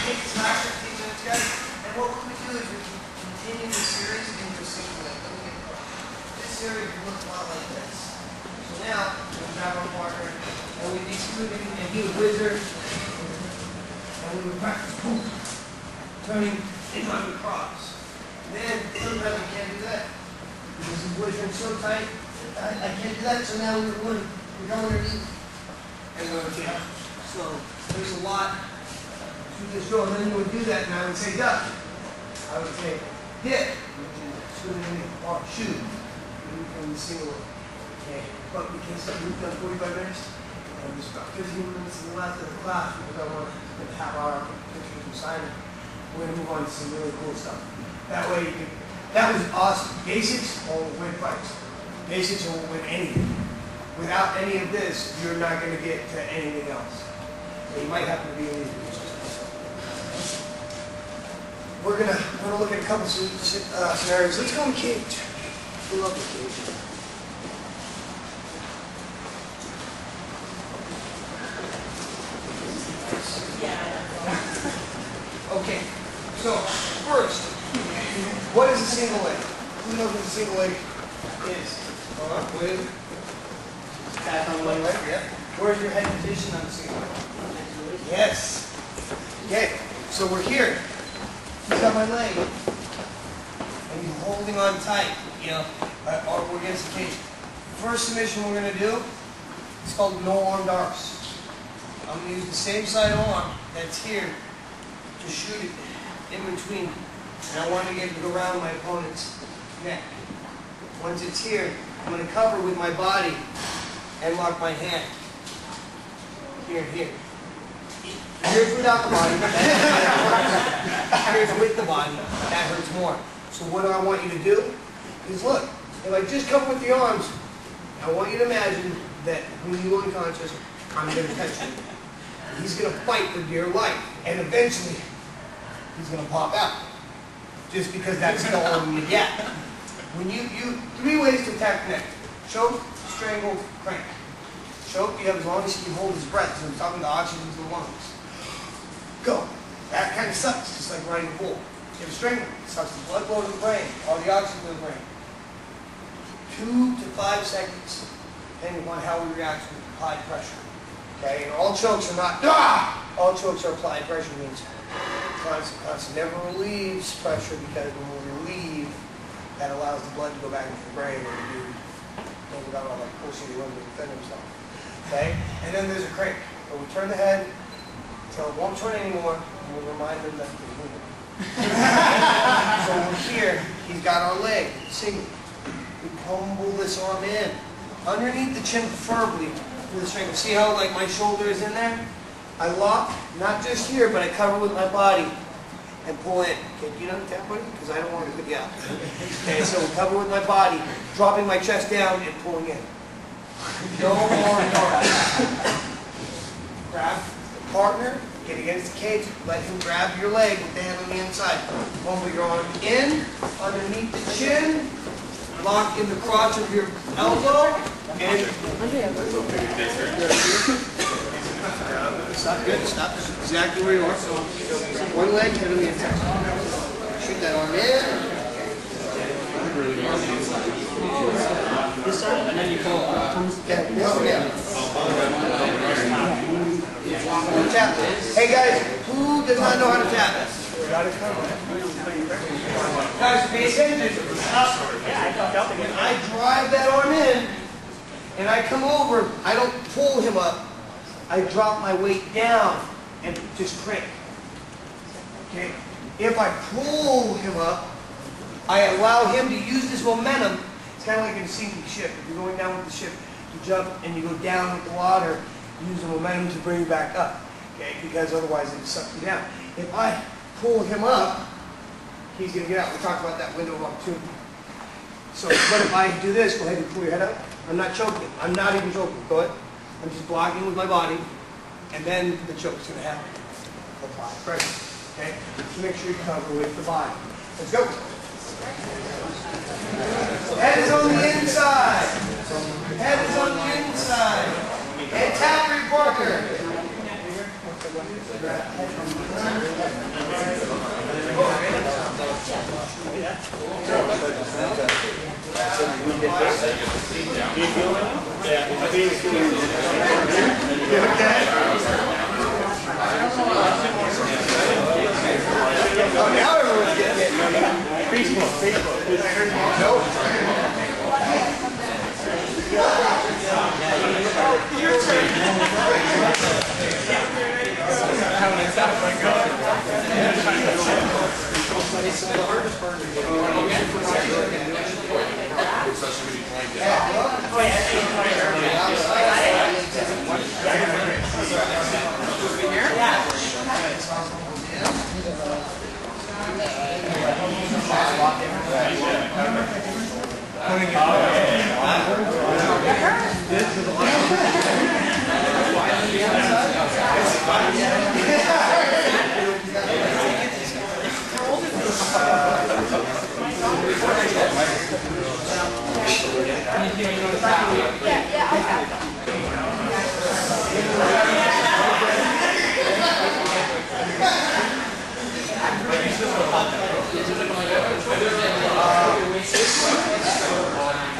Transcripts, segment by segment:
take this last 15 minutes, guys, and what we're going to do is we continue the series into a single leg. This series will look a lot like this. So now, we grab our partner, and we'd be scooting, and he would whizzer, and we would practice boom, turning and running across. Then, sometimes we can't do that. Because the whizzering so tight, I can't do that, so now we're going underneath and going down. So there's a lot to this drill, and then you would do that, and I would say duck. I would say hit, or shoot, from the single. Okay, but we can't start. We've done 45 minutes, and there's about 15 minutes left of the class because I want to have our pictures and sign it. We're going to move on to some really cool stuff. That way, that was awesome. Basics or win fights. Basics or win anything. Without any of this, you're not going to get to anything else. So you might have to be in these positions. We're going to look at a couple scenarios. Let's go in cage. We love the cage. Okay, so first, what is a single leg? Who knows what a single leg is? With tap on one leg, yeah. Where's your head position on the single leg? Yes. Okay, so we're here. He's got my leg, and he's holding on tight, you know, or we're against the cage. First submission we're going to do is called no armed arcs. I'm going to use the same side arm that's here to shoot it in between. And I want to get it around my opponent's neck. Once it's here, I'm going to cover with my body and lock my hand. Here and here. Here's without the body. Here's with the body. That hurts more. So what I want you to do is look. If I just cover with the arms, I want you to imagine that when you unconscious, I'm going to touch you. He's going to fight for dear life. And eventually, he's going to pop out. Just because that's the only you get. When you 3 ways to attack the neck. Choke, strangle, crank. Choke, you have as long as he can hold his breath. So I'm talking to oxygen to the lungs. Go. That kind of sucks, just like riding a bull. You have a strangle, it sucks the blood flow to the brain, all the oxygen to the brain. 2 to 5 seconds, depending on how we react with applied pressure. Okay, and all chokes are not, all chokes are applied pressure, means constant never relieves pressure, because when we relieve, that allows the blood to go back into the brain and the dude doesn't got all that pushing the room to defend himself. Okay? And then there's a crank, where we turn the head until it won't turn anymore, and we remind him that he's moving. So we're here, he's got our leg, single. We pummel this arm in, underneath the chin preferably, with the strangle. See how like my shoulder is in there? I lock, not just here, but I cover with my body and pull in. Okay, do you know that, buddy? Because I don't want to put you out. Okay, so we cover with my body, dropping my chest down and pulling in. No more north. Grab the partner, get against the cage, let him grab your leg with the hand on the inside. Pummel your arm in, underneath the chin, lock in the crotch of your elbow, and stop, good, stop. Exactly where you are. So one leg, head on the inside. Shoot that arm in. This side, and then you pull tap. Hey guys, who does not know how to tap? Guys, pay attention. When I drive that arm in, and I come over, I don't pull him up. I drop my weight down and just crank. Okay? If I pull him up, I allow him to use this momentum. It's kind of like in a sinking ship. If you're going down with the ship, you jump and you go down with the water, use the momentum to bring you back up. Okay? Because otherwise it will suck you down. If I pull him up, he's going to get out. We talked about that window of opportunity. So, but if I do this, go ahead and pull your head up. I'm not choking. I'm not even choking. Go ahead. I'm just blocking with my body, and then the choke's going to happen. Apply pressure. Okay? So make sure you cover with the body. Let's go. Head is on the inside. Head is on the inside. And tap your partner. Oh, now everyone's getting it.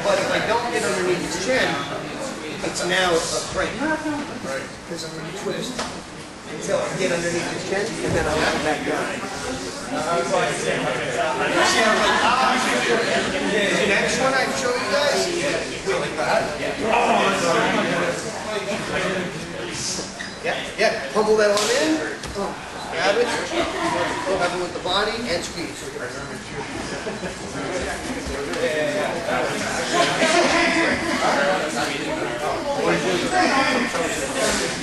But if I don't get underneath his chin, it's now a break. Because I'm going to twist until I get underneath his chin, and then I'll come back down. The next one I show you guys, yeah, pummel that one in, grab it, grab it with the body, and squeeze.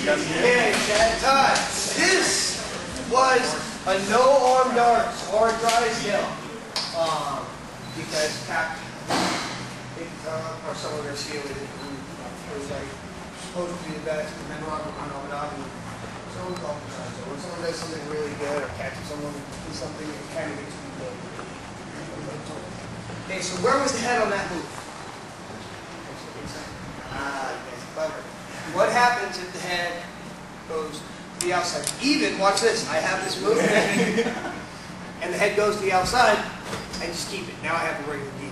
Okay, Todd, this was a no-arm darts or a dry scale. Because or someone Garcia with it, who was like supposed to be the best, and then Ron Ramadan, someone called him. So when someone does something really good or catches someone in something, it kind of makes me good. Okay, so where was the head on that move? That's clever. What happens if the head goes to the outside? Even, watch this, I have this move, and the head goes to the outside, I just keep it. Now I have a regular detail.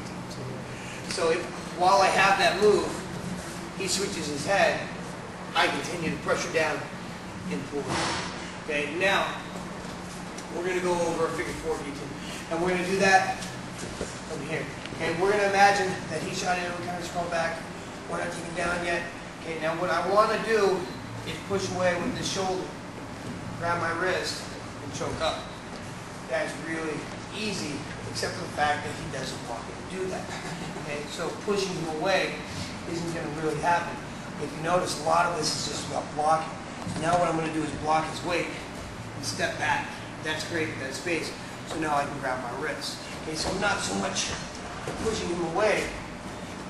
So if, while I have that move, he switches his head, I continue to pressure down and pull. Okay, now we're going to go over a figure four detail. And we're going to do that from here. Okay, we're going to imagine that he shot in, we kind of scroll back. We're not taking down yet. Okay, now what I want to do is push away with the shoulder, grab my wrist, and choke up. That's really easy, except for the fact that he doesn't want me to do that. Okay, so pushing him away isn't going to really happen. If you notice, a lot of this is just about blocking. Now what I'm going to do is block his weight and step back. That's great with that space. So now I can grab my wrist. Okay, so I'm not so much pushing him away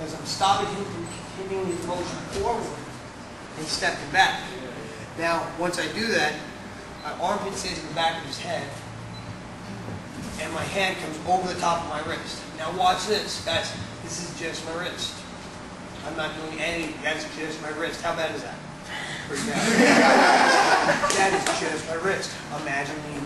as I'm stopping him from continuing his motion forward and stepping back. Now, once I do that, my armpit stays in the back of his head, and my hand comes over the top of my wrist. Now watch this, guys. This is just my wrist. I'm not doing anything. That's just my wrist. How bad is that? Pretty bad. That is just my wrist. Imagine me